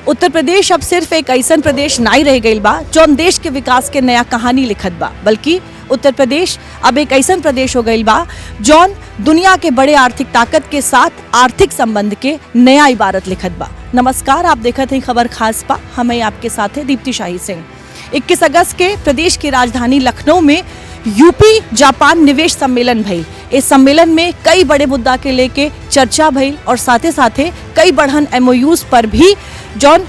उत्तर प्रदेश अब सिर्फ एक ऐसा प्रदेश नहीं रह गई बा जौन देश के विकास के नया कहानी लिखत बा, बल्कि उत्तर प्रदेश अब एक ऐसा प्रदेश हो गई बा जौन दुनिया के बड़े आर्थिक ताकत के साथ आर्थिक संबंध के नया इबारत लिखत बा। नमस्कार, आप देखत हैं खबर खास पा। हमें आपके साथ है दीप्ति शाही सिंह। 21 अगस्त के प्रदेश की राजधानी लखनऊ में यूपी जापान निवेश सम्मेलन भइल। इस सम्मेलन में कई बड़े मुद्दा के लेके चर्चा भइल और साथे साथे कई बढ़न MOUs पर भी जौन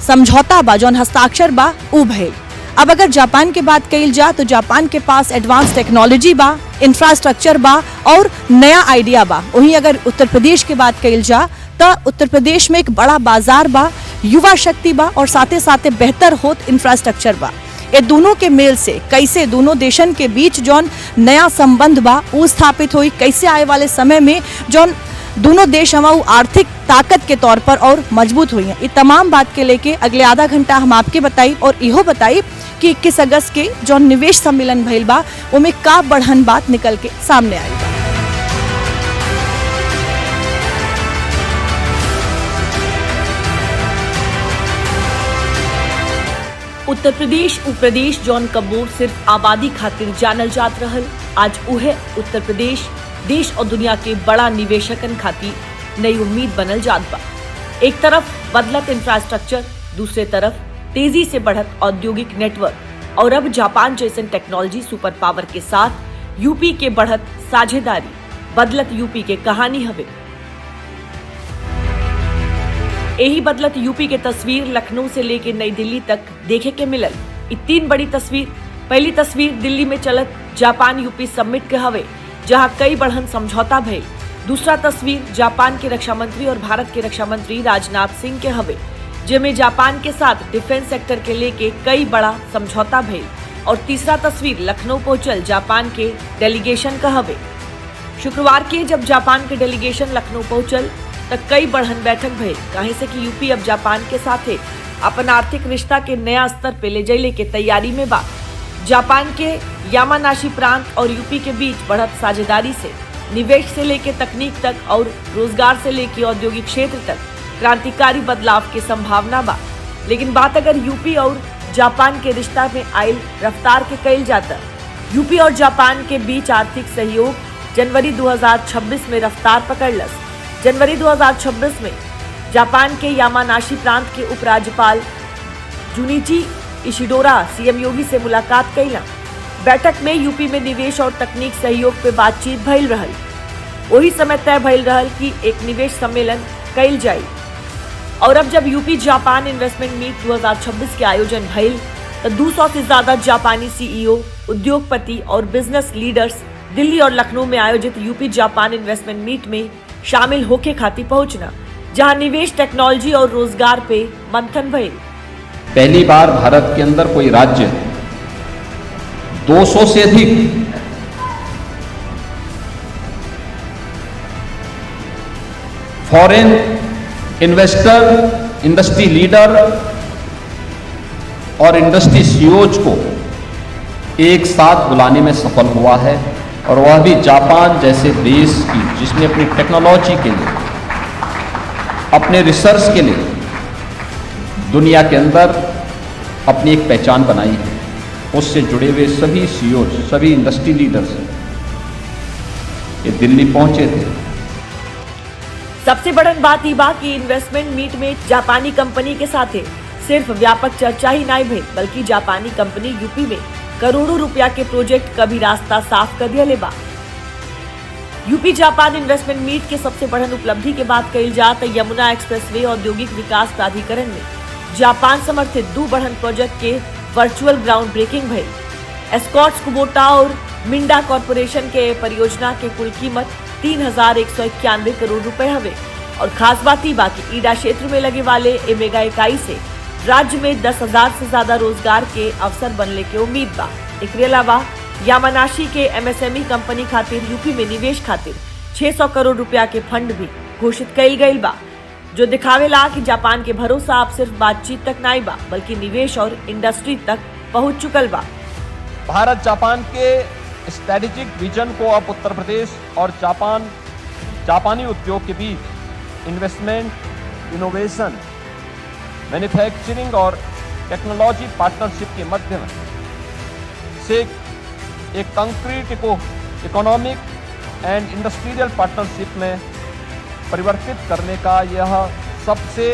समझौता बा, जौन हस्ताक्षर बा उ भइल। अब अगर जापान के बात कइल जा तो जापान के पास एडवांस टेक्नोलॉजी बा, इंफ्रास्ट्रक्चर बा और नया आइडिया बा। वहीं अगर उत्तर प्रदेश की बात कइल जा तो उत्तर प्रदेश में एक बड़ा बाजार बा, युवा शक्ति बा और साथे साथे बेहतर होत इंफ्रास्ट्रक्चर बा। ये दोनों के मेल से कैसे दोनों देशन के बीच जौन नया संबंध बा वो स्थापित हुई, कैसे आए वाले समय में जौन दोनों देश हमारे आर्थिक ताकत के तौर पर और मजबूत हुई हैं। ये तमाम बात के लेके अगले आधा घंटा हम आपके बताई और इहो बताई कि 21 अगस्त के जौन निवेश सम्मेलन भइल बा उमें का बढ़न बात निकल के सामने आई बा। उत्तर प्रदेश उ प्रदेश जौन कबो सिर्फ आबादी खातिर जानल जात रहल, आज उहे उत्तर प्रदेश देश और दुनिया के बड़ा निवेशकन खातिर नई उम्मीद बनल जात बा। एक तरफ बदलत इंफ्रास्ट्रक्चर, दूसरे तरफ तेजी से बढ़त औद्योगिक नेटवर्क और अब जापान जैसन टेक्नोलॉजी सुपर पावर के साथ यूपी के बढ़त साझेदारी बदलत यूपी के कहानी हवे। यही बदलत यूपी के तस्वीर लखनऊ से लेकर नई दिल्ली तक देखे के मिलल। ये तीन बड़ी तस्वीर। पहली तस्वीर दिल्ली में चलत जापान यूपी समिट के हवे, जहां कई बढ़न समझौता भइल। दूसरा तस्वीर जापान के रक्षा मंत्री और भारत के रक्षा मंत्री राजनाथ सिंह के हवे, जिसमें जापान के साथ डिफेंस सेक्टर के लेके कई बड़ा समझौता भइल। और तीसरा तस्वीर लखनऊ पहुंचल जापान के डेलीगेशन का हवे। शुक्रवार के जब जापान के डेलीगेशन लखनऊ पहुंचल तब कई बढ़न बैठक भइल, काहे से कि यूपी अब जापान के साथे अपन आर्थिक रिश्ता के नया स्तर पे ले जाइले के तैयारी में बा। जापान के यामानाशी प्रांत और यूपी के बीच बढ़त साझेदारी से निवेश से लेकर तकनीक तक और रोजगार से लेकर औद्योगिक क्षेत्र तक क्रांतिकारी बदलाव की संभावना बा। लेकिन बात अगर यूपी और जापान के रिश्ता में आयल रफ्तार के कइल जाता, यूपी और जापान के बीच आर्थिक सहयोग जनवरी 2026 में रफ्तार पकड़लस। जनवरी 2026 में जापान के यामानाशी प्रांत के उपराज्यपाल जुनिची इशिडोरा CM योगी से मुलाकात कइला। बैठक में यूपी में निवेश और तकनीक सहयोग पे बातचीत भइल रहल। वही समय तय भइल रहल कि एक निवेश सम्मेलन कइल जाई। और अब जब यूपी जापान इन्वेस्टमेंट मीट 2026 के आयोजन भइल तो 200 से ज्यादा जापानी CEO, उद्योगपति और बिजनेस लीडर्स दिल्ली और लखनऊ में आयोजित यूपी जापान इन्वेस्टमेंट मीट में शामिल होके खातिर पहुंचना, जहां निवेश, टेक्नोलॉजी और रोजगार पे मंथन भइल। पहली बार भारत के अंदर कोई राज्य 200 से अधिक फॉरेन इन्वेस्टर, इंडस्ट्री लीडर और इंडस्ट्री CEOs को एक साथ बुलाने में सफल हुआ है, और वह भी जापान जैसे देश की जिसने अपनी टेक्नोलॉजी के लिए, अपने रिसर्च के लिए दुनिया के अंदर अपनी एक पहचान बनाई है। उससे जुड़े हुए सभी CEOs, सभी इंडस्ट्री लीडर्स ये दिल्ली पहुंचे थे। सबसे बड़ी बात ये बा कि इन्वेस्टमेंट मीट में जापानी कंपनी के साथ सिर्फ व्यापक चर्चा ही नहीं भइल, बल्कि जापानी कंपनी यूपी में करोड़ों रुपया के प्रोजेक्ट का भी रास्ता साफ कर दिया बा। यूपी जापान इन्वेस्टमेंट मीट के सबसे बड़न उपलब्धि के बात कही जा तो यमुना एक्सप्रेसवे औद्योगिक विकास प्राधिकरण में जापान समर्थित 2 बढ़न प्रोजेक्ट के वर्चुअल ग्राउंड ब्रेकिंग भइल। एस्कॉर्ट्स कुबोटा और मिंडा कॉर्पोरेशन के परियोजना के कुल कीमत 3191 करोड़ रुपए हवे। और खास बात ही बाकी ईडा क्षेत्र में लगे वाले ए मेगा इकाई से राज्य में 10,000 से ज्यादा रोजगार के अवसर बनने के उम्मीद बा। एकरे अलावा यामानाशी के MSME कंपनी खातिर यूपी में निवेश खातिर 600 करोड़ रुपया के फंड भी घोषित कइल गइल बा, जो दिखावेला कि जापान के भरोसा अब सिर्फ बातचीत तक नहीं बा, बल्कि निवेश और इंडस्ट्री तक पहुंच चुकल बा। भारत जापान के स्ट्रेटेजिक विजन को अब उत्तर प्रदेश और जापानी उद्योग के बीच इन्वेस्टमेंट, इनोवेशन, मैन्युफैक्चरिंग और टेक्नोलॉजी पार्टनरशिप के माध्यम से एक concrete economic and industrial partnership में परिवर्तित करने का यह सबसे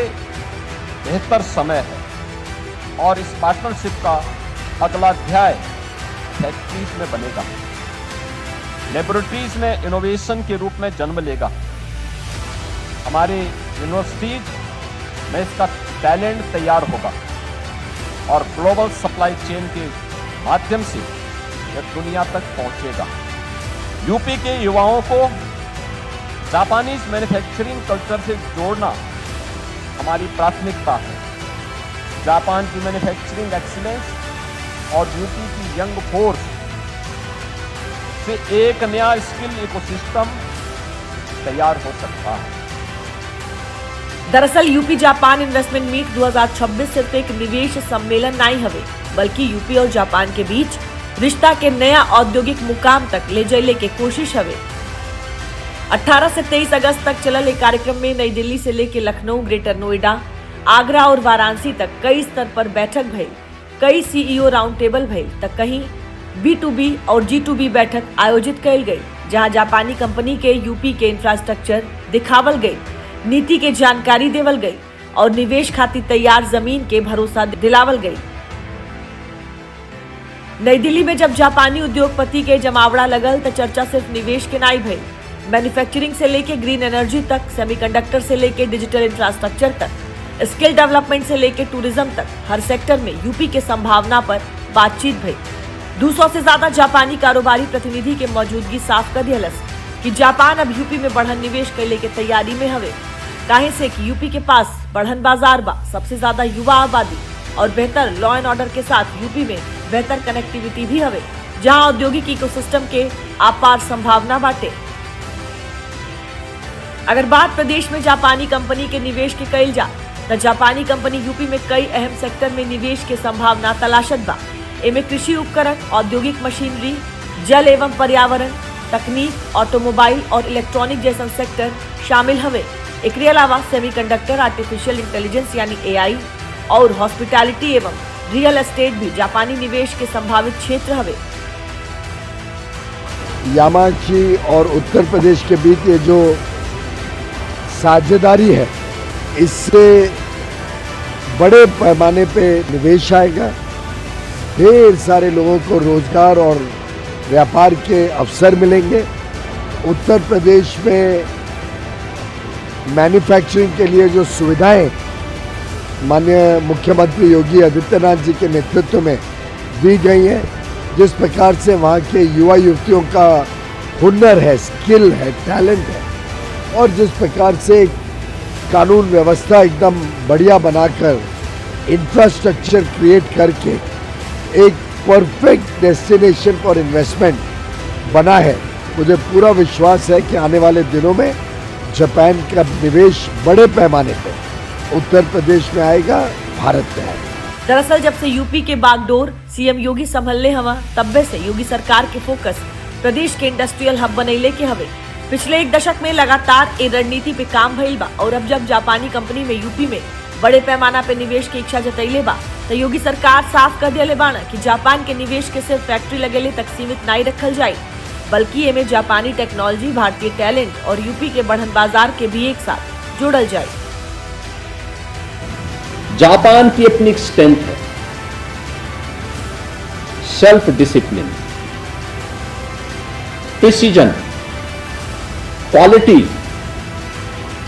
बेहतर समय है और इस पार्टनरशिप का अगला अध्याय फैक्ट्रीज में बनेगा, लेबोरेटरीज में इनोवेशन के रूप में जन्म लेगा। हमारे यूनिवर्सिटीज में इसका टैलेंट तैयार होगा और ग्लोबल सप्लाई चेन के माध्यम से यह दुनिया तक पहुंचेगा। यूपी के युवाओं को जापानीज मैन्युफैक्चरिंग कल्चर से जोड़ना हमारी प्राथमिकता है। जापान की मैन्युफैक्चरिंग एक्सीलेंस और यूपी की यंग फोर्स से एक नया स्किल इकोसिस्टम तैयार हो सकता है। दरअसल यूपी जापान इन्वेस्टमेंट मीट 2026 सिर्फ एक निवेश सम्मेलन नहीं हवे, बल्कि यूपी और जापान के बीच रिश्ता के नया औद्योगिक मुकाम तक ले जाने की कोशिश हवे। 18 से 23 अगस्त तक चलल एक कार्यक्रम में नई दिल्ली से लेकर लखनऊ, ग्रेटर नोएडा, आगरा और वाराणसी तक कई स्तर पर बैठक भइल, कई सीईओ राउंड टेबल भइल, तक कहीं B2B और G2B बैठक आयोजित कल गई, जहां जापानी कंपनी के यूपी के इंफ्रास्ट्रक्चर दिखावल गई, नीति के जानकारी देवल गई और निवेश खातिर तैयार जमीन के भरोसा दिलावल गई। नई दिल्ली में जब जापानी उद्योगपति के जमावड़ा लगल तो चर्चा सिर्फ निवेश के नहीं भई, मैन्युफैक्चरिंग से लेके ग्रीन एनर्जी तक, सेमीकंडक्टर से लेके डिजिटल इंफ्रास्ट्रक्चर तक, स्किल डेवलपमेंट से लेके टूरिज्म तक, हर सेक्टर में यूपी के संभावना पर बातचीत भई। 200 से ज्यादा जापानी कारोबारी प्रतिनिधि के मौजूदगी साफ कर दियलस कि जापान अब यूपी में बढ़न निवेश कैले के तैयारी में हवे, काहे से कि यूपी के पास बढ़न बाजार बा, सबसे ज्यादा युवा आबादी और बेहतर लॉ एंड ऑर्डर के साथ यूपी में बेहतर कनेक्टिविटी भी हवे, जहां औद्योगिक इकोसिस्टम के अपार संभावना बाटे। अगर बात प्रदेश में जापानी कंपनी के निवेश के कइल जा तो जापानी कंपनी यूपी में कई अहम सेक्टर में निवेश के संभावना तलाशत बा। इनमें कृषि उपकरण, औद्योगिक मशीनरी, जल एवं पर्यावरण, तकनीक, ऑटोमोबाइल और इलेक्ट्रॉनिक जैसा सेक्टर शामिल हवे। एकरे अलावा सेमीकंडक्टर, आर्टिफिशियल इंटेलिजेंस यानी AI और हॉस्पिटैलिटी एवं रियल एस्टेट भी जापानी निवेश के संभावित क्षेत्र हवे। यामाची और उत्तर प्रदेश के बीच ये जो साझेदारी है, इससे बड़े पैमाने पे निवेश आएगा, ढेर सारे लोगों को रोजगार और व्यापार के अवसर मिलेंगे। उत्तर प्रदेश में मैन्युफैक्चरिंग के लिए जो सुविधाएं माननीय मुख्यमंत्री योगी आदित्यनाथ जी के नेतृत्व में दी गई हैं, जिस प्रकार से वहाँ के युवा युवतियों का हुनर है, स्किल है, टैलेंट है, और जिस प्रकार से कानून व्यवस्था एकदम बढ़िया बनाकर इंफ्रास्ट्रक्चर क्रिएट करके एक परफेक्ट डेस्टिनेशन फॉर इन्वेस्टमेंट बना है, मुझे पूरा विश्वास है कि आने वाले दिनों में जापान का निवेश बड़े पैमाने पर उत्तर प्रदेश में आएगा, भारत में आएगा। दरअसल जब से यूपी के बागडोर सीएम योगी संभलने हवा, तब्बे से योगी सरकार के फोकस प्रदेश के इंडस्ट्रियल हब बनैले के हवे। पिछले एक दशक में लगातार ए रणनीति पे काम भइल बा और अब जब जापानी कंपनी में यूपी में बड़े पैमाना पे निवेश की इच्छा जतैले बा, तो योगी सरकार साफ कर दिले बाना कि जापान के निवेश के सिर्फ फैक्ट्री लगेले तक सीमित नहीं रखल जाए, बल्कि एमे जापानी टेक्नोलॉजी, भारतीय टैलेंट और यूपी के बढ़न बाजार के भी एक साथ जोड़ल जाए। जापान की अपनी स्ट्रेंथ है, self discipline, precision, quality,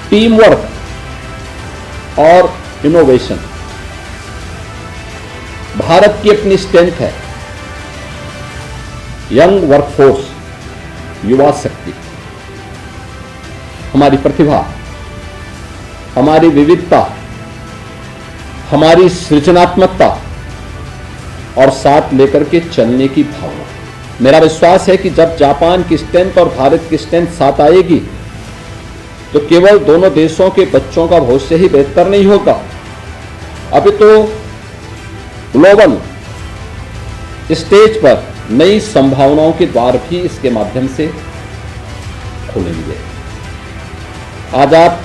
team work और इनोवेशन। भारत की अपनी स्ट्रेंथ है यंग वर्कफोर्स, युवा शक्ति, हमारी प्रतिभा, हमारी विविधता, हमारी सृजनात्मकता और साथ लेकर के चलने की भावना। मेरा विश्वास है कि जब जापान की स्ट्रेंथ और भारत की स्ट्रेंथ साथ आएगी तो केवल दोनों देशों के बच्चों का भविष्य ही बेहतर नहीं होगा, अभी तो ग्लोबल स्टेज पर नई संभावनाओं के द्वार भी इसके माध्यम से खुलेंगे। आज आप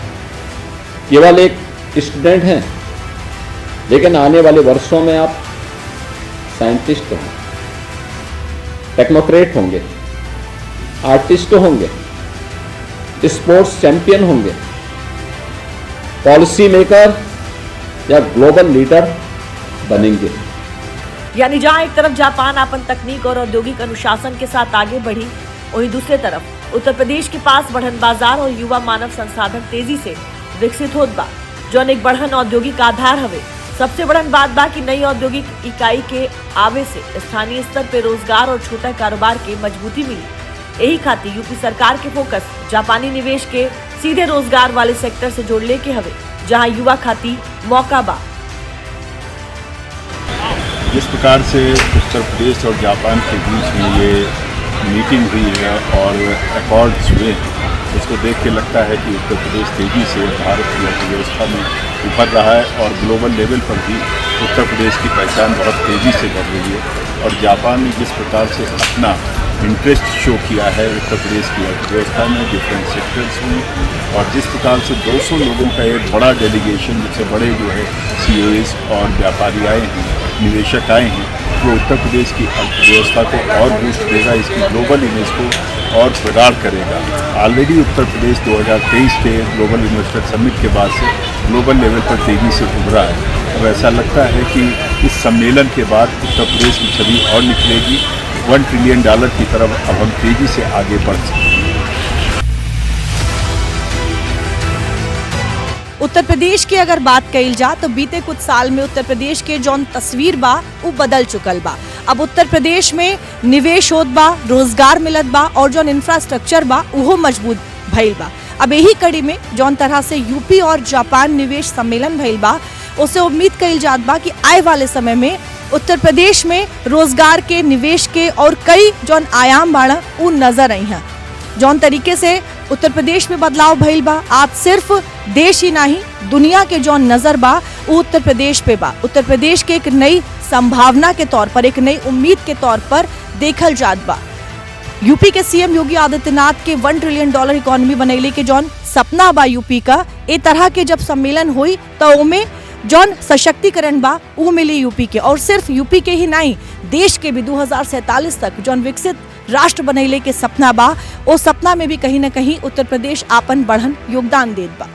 केवल एक स्टूडेंट हैं, लेकिन आने वाले वर्षों में आप साइंटिस्ट होंगे, टेक्नोक्रेट होंगे, आर्टिस्ट होंगे, स्पोर्ट्स चैंपियन होंगे, पॉलिसी मेकर या ग्लोबल लीडर बनेंगे। यानी जहां एक तरफ जापान अपन तकनीक और औद्योगिक अनुशासन के साथ आगे बढ़ी, वहीं दूसरी तरफ उत्तर प्रदेश के पास बढ़न बाजार और युवा मानव संसाधन तेजी से विकसित होत बा, जौन एक बढ़न औद्योगिक आधार हवे। सबसे बढ़न बात बा कि नई औद्योगिक इकाई के आवे से स्थानीय स्तर पे रोजगार और छोटा कारोबार के मजबूती मिली। यही खातिर यूपी सरकार के फोकस जापानी निवेश के सीधे रोजगार वाले सेक्टर से जोड़ले के हवे, जहां युवा खातिर मौका बा। जिस प्रकार से उत्तर प्रदेश और जापान के बीच में ये मीटिंग हुई है और अकॉर्ड्स हुए हैं, उसको देख के लगता है कि उत्तर प्रदेश तेज़ी से भारत की अर्थव्यवस्था में उभर रहा है और ग्लोबल लेवल पर भी उत्तर प्रदेश की पहचान बहुत तेज़ी से बढ़ रही है। और जापान ने जिस प्रकार से अपना इंटरेस्ट शो किया है उत्तर प्रदेश की अर्थव्यवस्था में डिफरेंट सेक्टर्स में, और जिस प्रकार से 200 लोगों का एक बड़ा डेलीगेशन, जिससे बड़े जो है CEOs और व्यापारी आए हैं, निवेशक आए हैं, वो उत्तर प्रदेश की अर्थव्यवस्था को और बूस्ट देगा, इसकी ग्लोबल इमेज को और प्रगाढ़ करेगा। ऑलरेडी उत्तर प्रदेश 2023 के ग्लोबल इन्वेस्टर समिट के बाद से ग्लोबल लेवल पर तेज़ी से उभरा है। अब ऐसा लगता है कि इस सम्मेलन के बाद उत्तर प्रदेश की छवि और निकलेगी। $1 ट्रिलियन की तरफ अब हम तेज़ी से आगे बढ़ सकते हैं। उत्तर प्रदेश की अगर बात कइल जा तो बीते कुछ साल में उत्तर प्रदेश के जौन तस्वीर बा वो बदल चुकल बा। अब उत्तर प्रदेश में निवेश होत बा, रोजगार मिलत बा और जौन इंफ्रास्ट्रक्चर बा वो मजबूत भइल बा। अब यही कड़ी में जौन तरह से यूपी और जापान निवेश सम्मेलन भइल बा, उससे उम्मीद कइल जात बा कि आए वाले समय में उत्तर प्रदेश में रोजगार के, निवेश के और कई जौन आयाम बाड़ा वो नजर आई हैं। जौन तरीके से उत्तर प्रदेश में बदलाव भइल बा, आज सिर्फ देश ही नहीं दुनिया के जौन नजर बा वो उत्तर प्रदेश पे बा। उत्तर प्रदेश के एक नई संभावना के तौर पर, एक नई उम्मीद के तौर पर देखल जात बा। यूपी के CM योगी आदित्यनाथ के $1 ट्रिलियन इकोनॉमी बनैले के जौन सपना बा यूपी का, ए तरह के जब सम्मेलन हुई तो उमें जौन सशक्तिकरण बा वो मिली यूपी के, और सिर्फ यूपी के ही नहीं देश के भी 2047 तक जौन विकसित राष्ट्र बनैले के सपना बा, वो सपना में भी कहीं न कहीं उत्तर प्रदेश आपन बढ़न योगदान देत बा।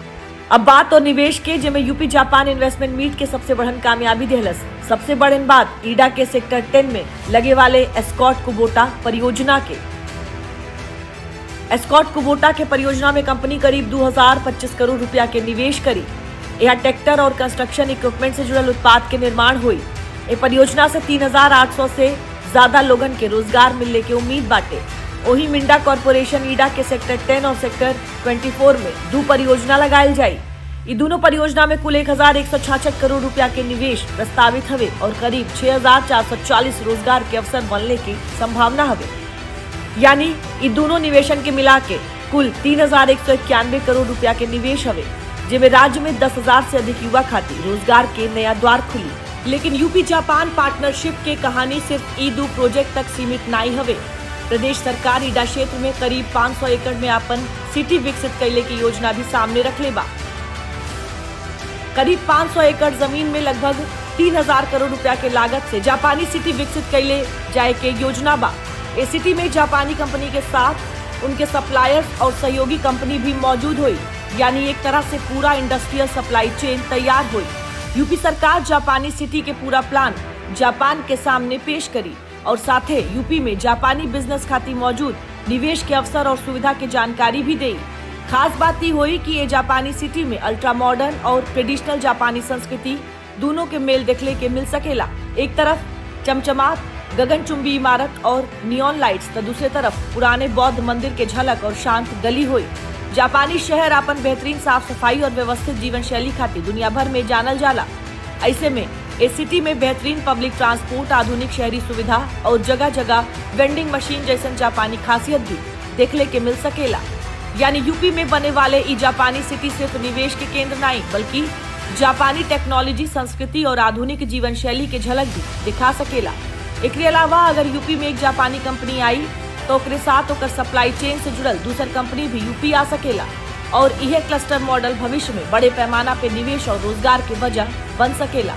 अब बात और निवेश के, जिसमें यूपी जापान इन्वेस्टमेंट मीट के सबसे बढ़न कामयाबी देहलस। सबसे बढ़न बात ईडा के सेक्टर 10 में लगे वाले एस्कॉर्ट कुबोटा परियोजना के। एस्कॉर्ट कुबोटा के परियोजना में कंपनी करीब 2025 करोड़ रुपया के निवेश करी। यहाँ ट्रैक्टर और कंस्ट्रक्शन इक्विपमेंट से जुड़ल उत्पाद के निर्माण हुई। ये परियोजना से 3800 से ज्यादा लोगन के रोजगार मिलने की उम्मीद बाटे। वही मिंडा कॉर्पोरेशन ईडा के सेक्टर 10 और सेक्टर 24 में 2 परियोजना लगाई जाई। ये दोनों परियोजना में कुल 1166 करोड़ रुपया के निवेश प्रस्तावित हवे और करीब 6440 रोजगार के अवसर बनने की संभावना हवे। यानी ये दोनों निवेशन के मिला के कुल 3191 करोड़ रुपया के निवेश हवे, जिसमें राज्य में 10,000 से अधिक युवा खातिर रोजगार के नया द्वार खुली। लेकिन यूपी जापान पार्टनरशिप के कहानी सिर्फ ई2 प्रोजेक्ट तक सीमित नहीं हवे। प्रदेश सरकार ईडा क्षेत्र में करीब 500 एकड़ में अपन सिटी विकसित कैले की योजना भी सामने रख ले बा। करीब 500 एकड़ जमीन में लगभग 3000 करोड़ रुपया के लागत से जापानी सिटी विकसित कैले जाए के योजना बा। इस सिटी में जापानी कंपनी के साथ उनके सप्लायर्स और सहयोगी कंपनी भी मौजूद हुई, यानी एक तरह से पूरा इंडस्ट्रियल सप्लाई चेन तैयार हुई। यूपी सरकार जापानी सिटी के पूरा प्लान जापान के सामने पेश करी और साथ ही यूपी में जापानी बिजनेस खातिर मौजूद निवेश के अवसर और सुविधा की जानकारी भी दी। खास बात ये हुई कि ये जापानी सिटी में अल्ट्रा मॉडर्न और ट्रेडिशनल जापानी संस्कृति दोनों के मेल देखने के मिल सकेला। एक तरफ चमचमात गगनचुंबी इमारत और नियॉन लाइट्स, तो दूसरी तरफ पुराने बौद्ध मंदिर के झलक और शांत गली हुई। जापानी शहर अपन बेहतरीन साफ सफाई और व्यवस्थित जीवन शैली खातिर दुनिया भर में जानल जाला। ऐसे में इस सिटी में बेहतरीन पब्लिक ट्रांसपोर्ट, आधुनिक शहरी सुविधा और जगह जगह वेंडिंग मशीन जैसन जापानी खासियत भी देखने के मिल सकेला। यानी यूपी में बने वाले ई जापानी सिटी सिर्फ निवेश के केंद्र नहीं, बल्कि जापानी टेक्नोलॉजी, संस्कृति और आधुनिक जीवन शैली के झलक भी दिखा सकेला। एकरे अलावा अगर यूपी में एक जापानी कंपनी आई तो ओकरे साथ ओकर सप्लाई चेन से जुड़ल दूसर कंपनी भी यूपी आ सकेला और यह क्लस्टर मॉडल भविष्य में बड़े पैमाना पे निवेश और रोजगार के वजह बन सकेला।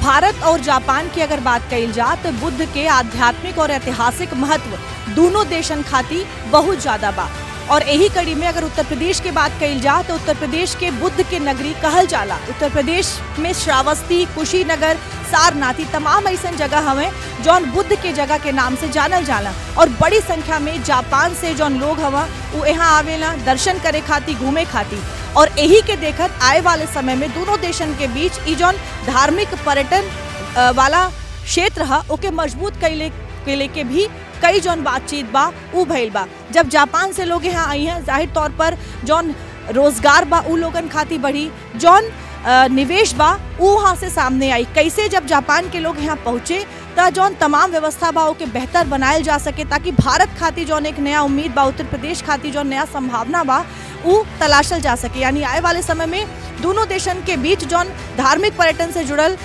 भारत और जापान की अगर बात कही जा तो बुद्ध के आध्यात्मिक और ऐतिहासिक महत्व दोनों देशन खाती बहुत ज्यादा बा। और यही कड़ी में अगर उत्तर प्रदेश की बात कही जा तो उत्तर प्रदेश के बुद्ध के नगरी कहल जाला। उत्तर प्रदेश में श्रावस्ती, कुशीनगर, सारनाथी तमाम ऐसा जगह हमें जौन बुद्ध के जगह के नाम से जानल जाला। और बड़ी संख्या में जापान से जौन लोग हवा वो यहाँ आवेला दर्शन करे खाती, घूमे खाती। और यही के देखत आए वाले समय में दोनों देशन के बीच ई जौन धार्मिक पर्यटन वाला क्षेत्र है ओके मजबूत कैले के भी कई जौन बातचीत बा उ भइल बा। जब जापान से लोग यहाँ आई हैं जाहिर तौर पर जौन रोजगार बा उ लोगन खाती बढ़ी, जौन निवेश बा उ वहाँ से सामने आई। कैसे जब जापान के लोग यहाँ पहुँचे तो जौन तमाम व्यवस्था बा ओके बेहतर बनायल जा सके ताकि भारत खाती जौन एक नया उम्मीद बा, उत्तर प्रदेश खाती जौन नया संभावना बा उ तलाशल जा सके। यानी आए वाले समय में दोनों देशन के बीच जौन धार्मिक पर्यटन से जुड़ल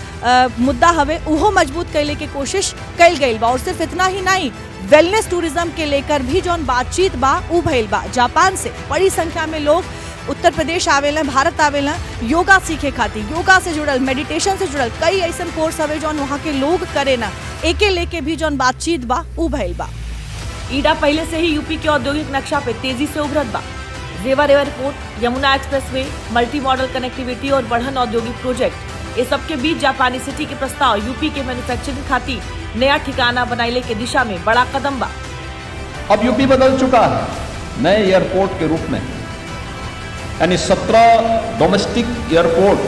मुद्दा हवे उहो मजबूत कैले के कोशिश कैल गई बा। और सिर्फ इतना ही नहीं, वेलनेस टूरिज्म के लेकर भी जौन बातचीत बा उ भइल बा। जापान से बड़ी संख्या में लोग उत्तर प्रदेश आवेला, भारत आवेला योगा सीखे खातिर, योगा से जुड़ल, मेडिटेशन से जुड़ल कई ऐसा कोर्स हवे जौन वहाँ के लोग करे ना, एके लेके भी जौन बातचीत बा उ भइल बा। ईडा पहले से ही यूपी के औद्योगिक नक्शा पे तेजी से उभरत बा। जेवर airport, Yamuna expressway, multi modal connectivity और बढ़न औद्योगिक प्रोजेक्ट, ये सबके बीच जापानी सिटी के प्रस्ताव यूपी के मैन्युफैक्चरिंग खातिर नया ठिकाना बनाने की दिशा में बड़ा कदम बा। अब यूपी बदल चुका है नए एयरपोर्ट के रूप में, यानी 17 डोमेस्टिक एयरपोर्ट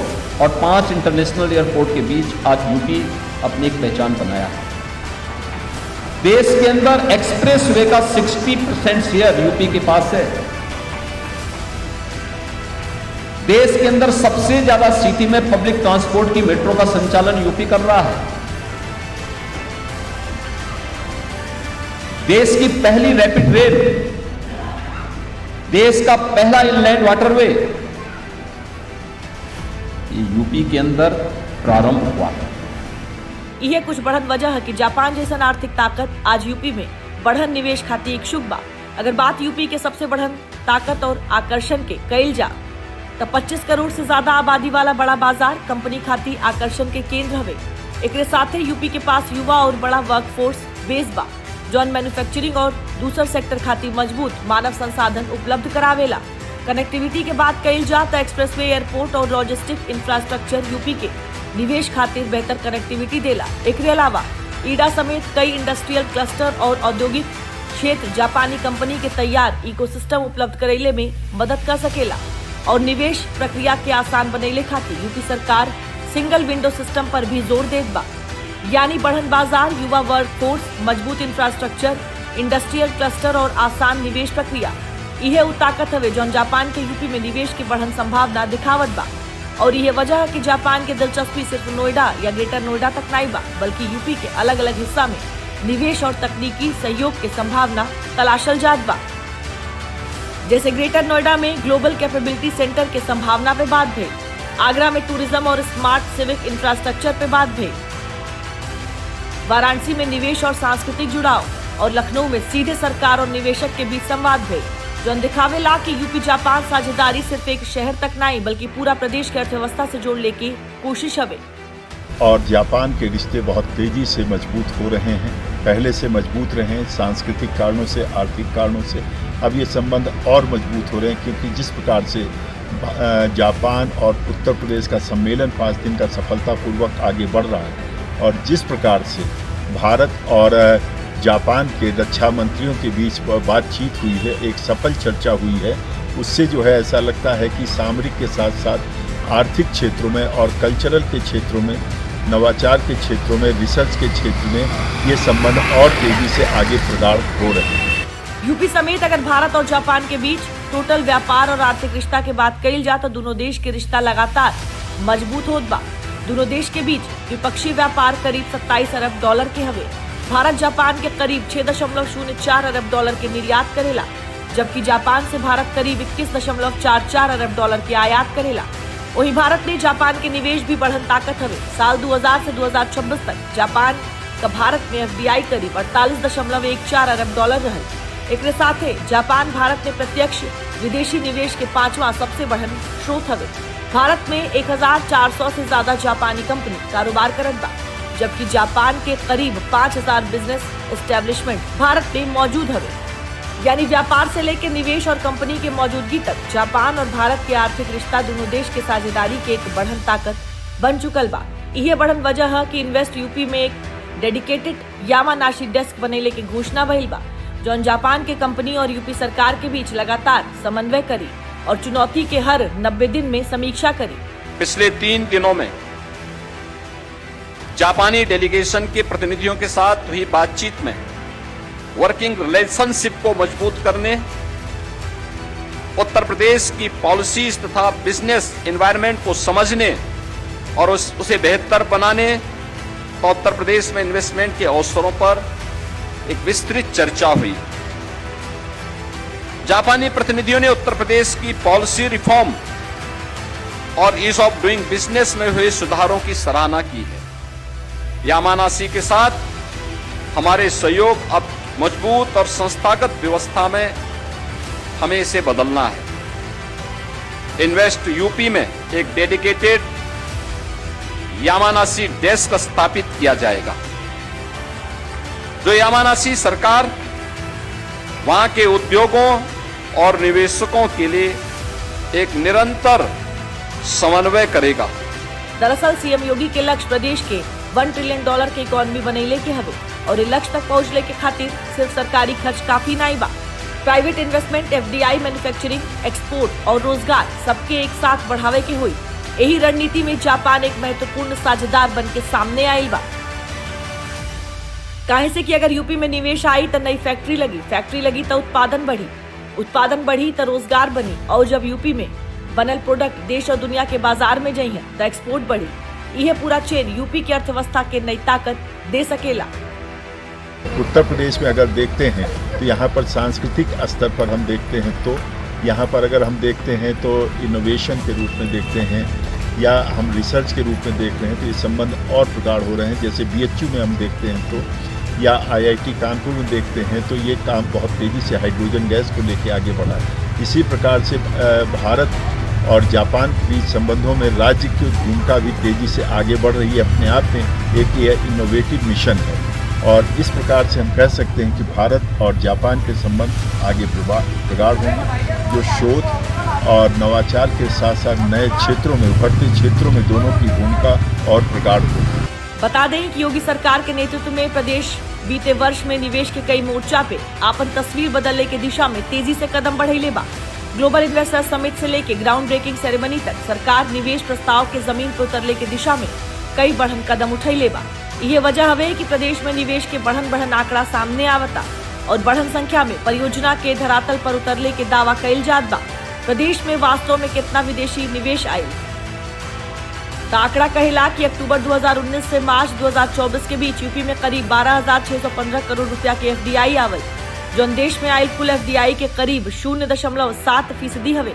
और 5 इंटरनेशनल एयरपोर्ट के बीच आज यूपी अपनी एक पहचान बनाया है। देश के अंदर एक्सप्रेसवे का 60% शेयर यूपी के पास है। देश के अंदर सबसे ज्यादा सिटी में पब्लिक ट्रांसपोर्ट की मेट्रो का संचालन यूपी कर रहा है। देश की पहली रैपिड रेल, देश का पहला इनलैंड वाटरवे ये यूपी के अंदर प्रारंभ हुआ है। यह कुछ बढ़न वजह है कि जापान जैसा आर्थिक ताकत आज यूपी में बढ़न निवेश खाती इच्छुक बा। अगर बात यूपी के सबसे बढ़न ताकत और आकर्षण के कईल जा तो 25 करोड़ से ज्यादा आबादी वाला बड़ा बाजार कंपनी खाती आकर्षण के केंद्र हवे। एकरे साथ ही यूपी के पास युवा और बड़ा वर्कफोर्स बेस बा जौन मैन्युफैक्चरिंग और दूसर सेक्टर खातिर मजबूत मानव संसाधन उपलब्ध करावेला। कनेक्टिविटी के बात कईल जा तो एक्सप्रेसवे, एयरपोर्ट और लॉजिस्टिक इंफ्रास्ट्रक्चर यूपी के निवेश खातिर बेहतर कनेक्टिविटी देला। एकरे अलावा ईडा समेत कई इंडस्ट्रियल क्लस्टर और औद्योगिक क्षेत्र जापानी कंपनी के तैयार इकोसिस्टम उपलब्ध करेले में मदद कर सकेला। और निवेश प्रक्रिया के आसान बनेले खातिर यूपी सरकार सिंगल विंडो सिस्टम पर भी जोर देत बा। यानी बढ़न बाजार, युवा वर्कफोर्स, मजबूत इंफ्रास्ट्रक्चर, इंडस्ट्रियल क्लस्टर और आसान निवेश प्रक्रिया, यह वो ताकत हवे जौन जापान के यूपी में निवेश की बढ़न संभावना दिखावत बा। और यह वजह है कि जापान के दिलचस्पी सिर्फ नोएडा या ग्रेटर नोएडा तक नहीं बा, बल्कि यूपी के अलग अलग हिस्सा में निवेश और तकनीकी सहयोग की संभावना तलाशल जात बा। जैसे ग्रेटर नोएडा में ग्लोबल कैपेबिलिटी सेंटर के संभावना पे बात भई, आगरा में टूरिज्म और स्मार्ट सिविक इंफ्रास्ट्रक्चर पे बात भई, वाराणसी में निवेश और सांस्कृतिक जुड़ाव और लखनऊ में सीधे सरकार और निवेशक के बीच संवाद भई, जो दिखावेला कि यूपी जापान साझेदारी सिर्फ एक शहर तक नहीं बल्कि पूरा प्रदेश की अर्थव्यवस्था से जोड़ने की कोशिश हवे। और जापान के रिश्ते बहुत तेज़ी से मजबूत हो रहे हैं, पहले से मजबूत रहे हैं, सांस्कृतिक कारणों से, आर्थिक कारणों से अब ये संबंध और मजबूत हो रहे हैं। क्योंकि जिस प्रकार से जापान और उत्तर प्रदेश का सम्मेलन 5 दिन का सफलतापूर्वक आगे बढ़ रहा है और जिस प्रकार से भारत और जापान के रक्षा मंत्रियों के बीच बातचीत हुई है, एक सफल चर्चा हुई है, उससे जो है ऐसा लगता है कि सामरिक के साथ साथ आर्थिक क्षेत्रों में और कल्चरल के क्षेत्रों में, नवाचार के क्षेत्रों में, रिसर्च के क्षेत्र में ये संबंध और तेजी से आगे प्रगाढ़ हो रहे हैं। यूपी समेत अगर भारत और जापान के बीच टोटल व्यापार और आर्थिक रिश्ता के बात कही जाए तो दोनों देश के रिश्ता लगातार मजबूत होत बा। दोनों देश के बीच द्विपक्षीय व्यापार करीब 27 अरब डॉलर के हवे। भारत जापान के करीब 6.04 अरब डॉलर के निर्यात करेला, जबकि जापान से भारत करीब 21.44 अरब डॉलर के आयात करेला। वहीं भारत ने जापान के निवेश भी बढ़न ताकत हवे। साल 2000 से 2026 तक जापान का भारत में FDI करीब 48.14 अरब डॉलर रहल। एक साथ जापान भारत में प्रत्यक्ष विदेशी निवेश के 5वां सबसे बड़न स्रोत हवे। भारत में 1400 से ज्यादा जापानी कंपनी कारोबार करत बा, जबकि जापान के करीब 5000 बिजनेस एस्टेब्लिशमेंट भारत में मौजूद हवे। यानी व्यापार से लेकर निवेश और कंपनी के मौजूदगी तक जापान और भारत के आर्थिक रिश्ता दोनों देश के साझेदारी के एक बढ़न ताकत बन चुकल बा। यह बढ़न वजह है कि इन्वेस्ट यूपी में एक डेडिकेटेड यामानाशी डेस्क बनेले की घोषणा भइल बा, जौन जापान के कंपनी और यूपी सरकार के बीच लगातार समन्वय करी और चुनौती के हर 90 दिन में समीक्षा करी। पिछले 3 दिनों में जापानी डेलीगेशन के प्रतिनिधियों के साथ हुई बातचीत में वर्किंग रिलेशनशिप को मजबूत करने, उत्तर प्रदेश की पॉलिसीज तथा बिजनेस एनवायरनमेंट को समझने और उसे बेहतर बनाने और उत्तर प्रदेश में इन्वेस्टमेंट के अवसरों पर एक विस्तृत चर्चा हुई। जापानी प्रतिनिधियों ने उत्तर प्रदेश की पॉलिसी रिफॉर्म और ईज ऑफ डूइंग बिजनेस में हुए सुधारों की सराहना की है। यामानाशी के साथ हमारे सहयोग अब मजबूत और संस्थागत व्यवस्था में हमें इसे बदलना है। इन्वेस्ट यूपी में एक डेडिकेटेड यामानाशी डेस्क स्थापित किया जाएगा, जो यामानाशी सरकार वहां के उद्योगों और निवेशकों के लिए एक निरंतर समन्वय करेगा। दरअसल सीएम योगी के लक्ष्य प्रदेश के $1 ट्रिलियन की इकोनॉमी बनैले के हवे और लक्ष्य तक पहुंचने के खातिर सिर्फ सरकारी खर्च काफी नहीं बा। Private investment, FDI, manufacturing, export और रोजगार सबके एक साथ बढ़ावे के हुई। यही रणनीति में जापान एक महत्वपूर्ण साझेदार बन के सामने आयल बा। काहे से कि अगर यूपी में निवेश आई तो नई फैक्ट्री लगी तो उत्पादन बढ़ी तो रोजगार बनी, और जब यूपी में बनल प्रोडक्ट देश और दुनिया के बाजार में जाई है तो एक्सपोर्ट बढ़ी। यह पूरा चेन यूपी की अर्थव्यवस्था के नई ताकत दे सकेला। उत्तर प्रदेश में अगर देखते हैं तो यहाँ पर सांस्कृतिक स्तर पर हम देखते हैं तो यहाँ पर अगर हम देखते हैं तो इनोवेशन के रूप में देखते हैं या हम रिसर्च के रूप में देख रहे हैं तो ये संबंध और प्रगाढ़ हो रहे हैं। जैसे BHU में हम देखते हैं तो या IIT कानपुर में देखते हैं तो ये काम बहुत तेज़ी से हाइड्रोजन गैस को लेकर आगे बढ़ा है। इसी प्रकार से भारत और जापान के बीच संबंधों में राज्य की भूमिका भी तेज़ी से आगे बढ़ रही है। अपने आप में एक ये इनोवेटिव मिशन है और इस प्रकार से हम कह सकते हैं कि भारत और जापान के संबंध आगे प्रगाढ़ होंगे, जो शोध और नवाचार के साथ साथ नए क्षेत्रों में, उभरते क्षेत्रों में दोनों की भूमिका और प्रगाढ़ होगी। बता दें कि योगी सरकार के नेतृत्व में प्रदेश बीते वर्ष में निवेश के कई मोर्चा पे आपन तस्वीर बदलने की दिशा में तेजी से कदम बढ़ाइले बा। ग्लोबल इन्वेस्टर समिट से लेकर ग्राउंड ब्रेकिंग सेरेमनी तक सरकार निवेश प्रस्ताव के जमीन पर उतरने की दिशा में कई बढ़न कदम उठैले बा। यह वजह हवे कि प्रदेश में निवेश के बढ़न आंकड़ा सामने आवता और बढ़न संख्या में परियोजना के धरातल पर उतरले के दावा कइल जात बा। प्रदेश में वास्तव में कितना विदेशी निवेश आयल? आंकड़ा कहेला कि अक्टूबर 2019 से मार्च 2024 के बीच यूपी में करीब 12,615 करोड़ रुपया के FDI आवल, जो देश में आयल कुल FDI के करीब 0.7% हवे।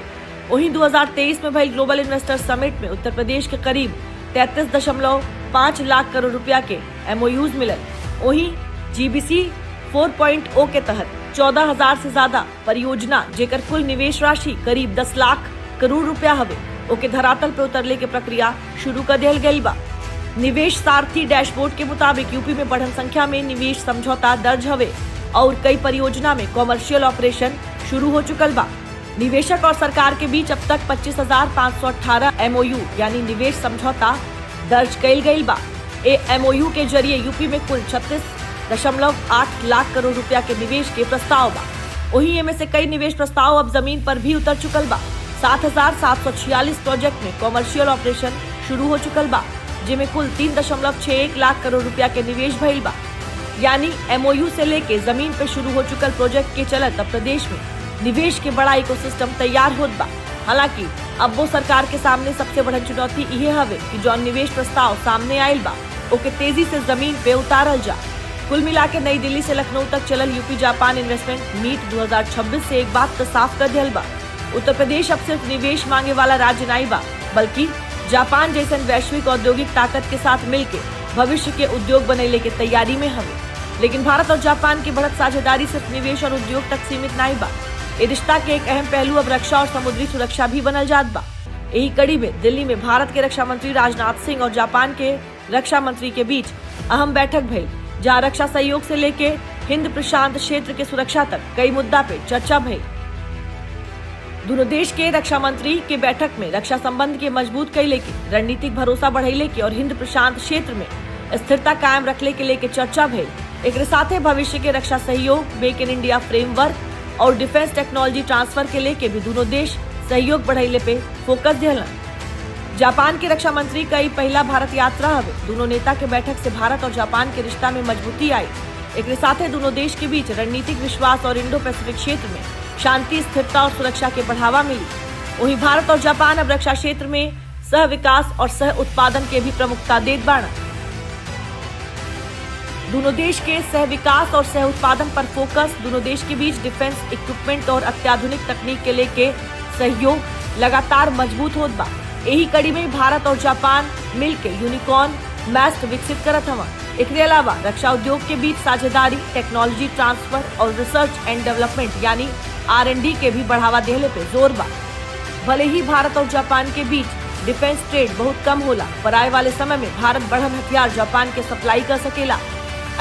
वहीं 2023 में भइल ग्लोबल इन्वेस्टर समिट में उत्तर प्रदेश के करीब 33.5 लाख करोड़ रुपया के MOUs मिलल। वहीं GBC 4.0 के तहत 14,000 से ज्यादा परियोजना जेकर कुल निवेश राशि करीब 10 लाख करोड़ रुपया हवे ओके धरातल पर उतरले के प्रक्रिया शुरू कर दिया गई बा। निवेश सारथी डैशबोर्ड के मुताबिक यूपी में बढ़न संख्या में निवेश समझौता दर्ज हवे और कई परियोजना में कॉमर्शियल ऑपरेशन शुरू हो चुकल बा। निवेशक और सरकार के बीच अब तक 25,518 MOU यानी निवेश समझौता दर्ज कइल गई बा। MOU के जरिए यूपी में कुल 36.8 लाख करोड़ रुपया के निवेश के प्रस्ताव बा। वहीं इनमें से कई निवेश प्रस्ताव अब जमीन पर भी उतर चुकल बा। 7,746 प्रोजेक्ट में कॉमर्शियल ऑपरेशन शुरू हो चुकल बा, जिसमें कुल 3.61 लाख करोड़ रुपया के निवेश भइल बा। यानी MOU से लेके जमीन पे शुरू हो चुकल प्रोजेक्ट के चलत अब प्रदेश में निवेश के बड़ा इकोसिस्टम तैयार होत बा। हालांकि अब वो सरकार के सामने सबसे बड़ा चुनौती ये हवे कि जौन निवेश प्रस्ताव सामने आयल बा ओके तेजी से जमीन पे उतारल जा। कुल मिला के नई दिल्ली से लखनऊ तक चलल यूपी जापान इन्वेस्टमेंट मीट 2026 से एक बात तो साफ कर दिया बा, उत्तर प्रदेश अब सिर्फ निवेश मांगे वाला राज्य नहीं बा, बल्कि जापान जैसे वैश्विक औद्योगिक ताकत के साथ मिलकर भविष्य के उद्योग बनैले के तैयारी में हवे। लेकिन भारत और जापान की बढ़त साझेदारी सिर्फ निवेश और उद्योग तक सीमित नहीं बा। ये रिश्ता के एक अहम पहलू अब रक्षा और समुद्री सुरक्षा भी बनल जात बा। यही कड़ी में दिल्ली में भारत के रक्षा मंत्री राजनाथ सिंह और जापान के रक्षा मंत्री के बीच अहम बैठक भई, जहां रक्षा सहयोग से लेके हिंद प्रशांत क्षेत्र के सुरक्षा तक कई मुद्दा पे चर्चा भई। दोनों देश के रक्षा मंत्री के बैठक में रक्षा संबंध के मजबूत कैले की, रणनीतिक भरोसा बढ़ाइले की और हिंद प्रशांत क्षेत्र में स्थिरता कायम रखले के लेके चर्चा भई। एक साथे भविष्य के रक्षा सहयोग, मेक इन इंडिया फ्रेमवर्क और डिफेंस टेक्नोलॉजी ट्रांसफर के लेके भी दोनों देश सहयोग बढ़ाइले पे फोकस दिहलन। जापान के रक्षा मंत्री का ई पहला भारत यात्रा हवे। दोनों नेता के बैठक से भारत और जापान के रिश्ता में मजबूती आई। एक साथे दोनों देश के बीच रणनीतिक विश्वास और इंडो पैसिफिक क्षेत्र में शांति, स्थिरता और सुरक्षा के बढ़ावा मिली। वहीं भारत और जापान अब रक्षा क्षेत्र में सह विकास और सह उत्पादन के भी प्रमुखता देत बाड़ा। दोनों देश के सह विकास और सह उत्पादन पर फोकस, दोनों देश के बीच डिफेंस इक्विपमेंट और अत्याधुनिक तकनीक के लेके सहयोग लगातार मजबूत होत बा। यही कड़ी में भारत और जापान मिलके यूनिकॉर्न मैस्ट विकसित करत हवा। एकरे अलावा रक्षा उद्योग के बीच साझेदारी, टेक्नोलॉजी ट्रांसफर और रिसर्च एंड डेवलपमेंट यानी R&D के भी बढ़ावा देने पे जोर बा। भले ही भारत और जापान के बीच डिफेंस ट्रेड बहुत कम होला, पर आए वाले समय में भारत बढ़न हथियार जापान के सप्लाई कर सकेला।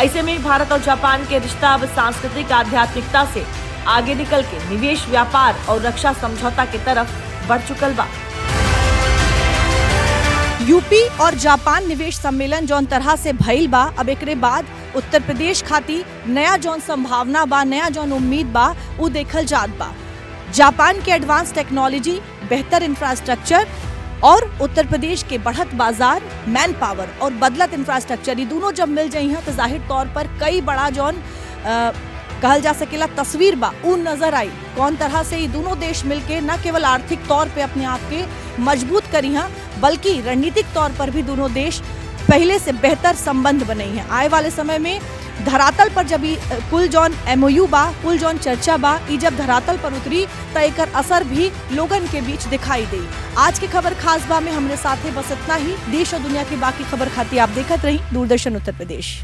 ऐसे में भारत और जापान के रिश्ता अब सांस्कृतिक आध्यात्मिकता से आगे निकल के निवेश, व्यापार और रक्षा समझौता की तरफ बढ़ चुकल बा। यूपी और जापान निवेश सम्मेलन जौन तरह से भइल बा, अब एकरे बाद उत्तर प्रदेश खातिर नया जौन संभावना बा, नया जौन उम्मीद बा, उ देखल जात बा। जापान के एडवांस टेक्नोलॉजी, बेहतर इंफ्रास्ट्रक्चर और उत्तर प्रदेश के बढ़त बाजार, मैन पावर और बदलत इंफ्रास्ट्रक्चर, ये दोनों जब मिल जाई हैं तो जाहिर तौर पर कई बड़ा जौन कहल जा सकेला तस्वीर बा उ नजर आई। कौन तरह से ये दोनों देश मिलके न केवल आर्थिक तौर पे अपने आप के मजबूत करी हैं, बल्कि रणनीतिक तौर पर भी दोनों देश पहले से बेहतर संबंध बनाई हैं। आए वाले समय में धरातल पर जब कुल जौन MOU बा, कुल जौन चर्चा बा, ये जब धरातल पर उतरी तो एकर असर भी लोगन के बीच दिखाई दी। आज की खबर खास बा में हमरे साथे बस इतना ही। देश और दुनिया की बाकी खबर खाती आप देखत रही दूरदर्शन उत्तर प्रदेश।